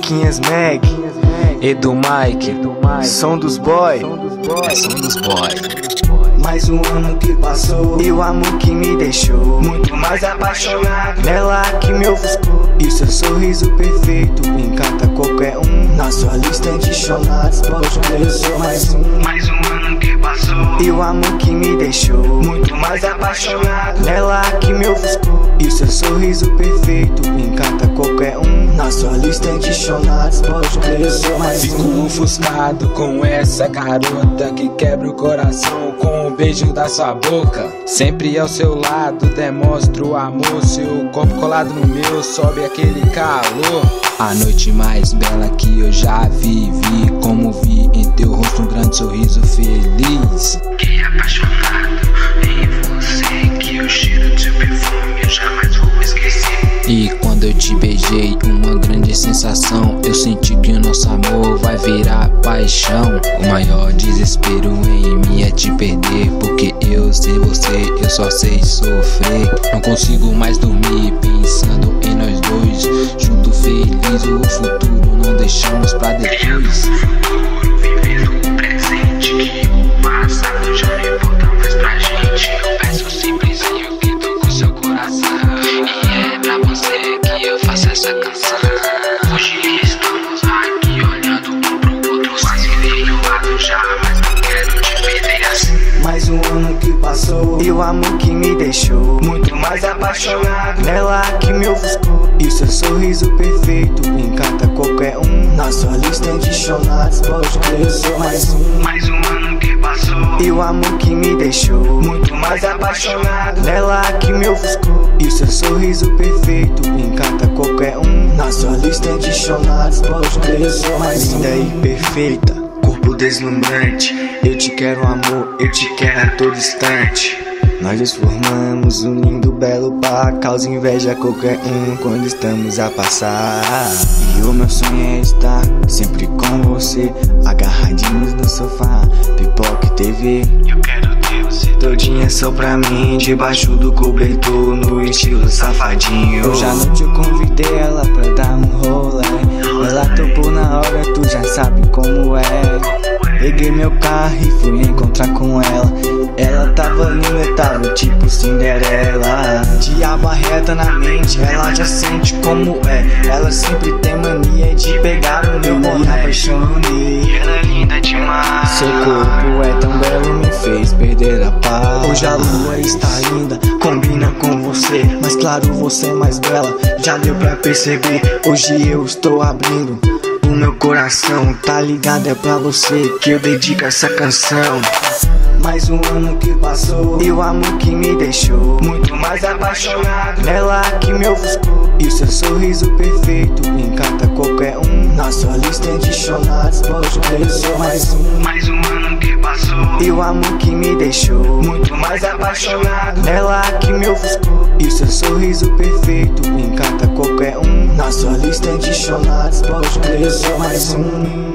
Luquinhas Mag, Edu Mike, som dos boy, som dos boy. Mais um ano que passou E o amor que me deixou muito mais apaixonado nela que me ofuscou. E seu sorriso perfeito encanta qualquer um. Na sua lista de chonados, pode crer, eu sou mais um. Mais um ano que passou E o amor que me deixou muito mais apaixonado nela que me ofuscou. E seu sorriso perfeito encanta qualquer um. Na sua lista de chonados, pode crer, eu sou mais Fico um. ofuscado com essa garota que quebra o coração com o beijo da sua boca. Sempre ao seu lado demonstro amor, seu corpo colado no meu sobe aquele calor. A noite mais bela que eu já vivi, como vi em teu rosto um grande sorriso feliz. Fiquei apaixonado em você, que o cheiro do seu perfume eu jamais vou esquecer. E quando eu te beijei, uma grande sensação, eu senti que o nosso amor vai virar paixão. O maior desespero em mim é te perder, porque eu sem você eu só sei sofrer. Não consigo mais dormir pensando em nós dois, junto feliz, o futuro não deixamos pra depois. O futuro, vivendo o presente, que o passado já não importa mais pra gente. Eu peço simplesmente que toco seu coração, e é pra você que eu faço essa canção. Hoje estamos aqui olhando um pro outro, quase enjoado já, mas não quero te perder assim. Mais um ano que passou E o amor que me deixou muito mais apaixonado nela que me ofuscou. E seu sorriso perfeito encanta qualquer um. Na sua lista de chonados, pode crer, eu sou mais um. Mais um ano que passou E o amor que me deixou muito mais apaixonado nela que me ofuscou. E seu sorriso perfeito encanta qualquer um. Na sua lista de chonados, pode crer, eu sou mais um. Linda e perfeita, corpo deslumbrante. Eu te quero amor, eu te quero a todo instante. Nós nos formamos um lindo belo par, causa inveja a qualquer um quando estamos a passar. E o meu sonho é estar sempre com você, agarradinhos no sofá, pipoca e TV. eu quero ter você Todinha só pra mim, debaixo do cobertor, no estilo safadinho. Hoje à noite eu convidei ela pra dar um rolê. Ela topou na hora, tu já sabe como é. Peguei meu carro e fui encontrar com ela. Ela tava linda, tava tipo Cinderela. Diabo arreta na mente, ela já sente como é. Ela sempre tem mania de pegar o meu boné. Me apaixonei, ela é linda demais. seu corpo é tão belo, me fez perder a paz. Hoje a lua está linda, combina com você, mas claro, você é mais bela, já deu pra perceber. Hoje eu estou abrindo o meu coração, tá ligado? É pra você que eu dedico essa canção. Mais um ano que passou E o amor que me deixou muito mais apaixonado nela que me ofuscou. E seu sorriso perfeito encanta qualquer um. Na sua lista de chonados, pode crer, eu sou mais um. Mais um ano que passou E o amor que me deixou muito mais apaixonado nela que me ofuscou. E seu sorriso perfeito encanta qualquer um. Na sua lista de chonados, pode crer, eu sou mais um.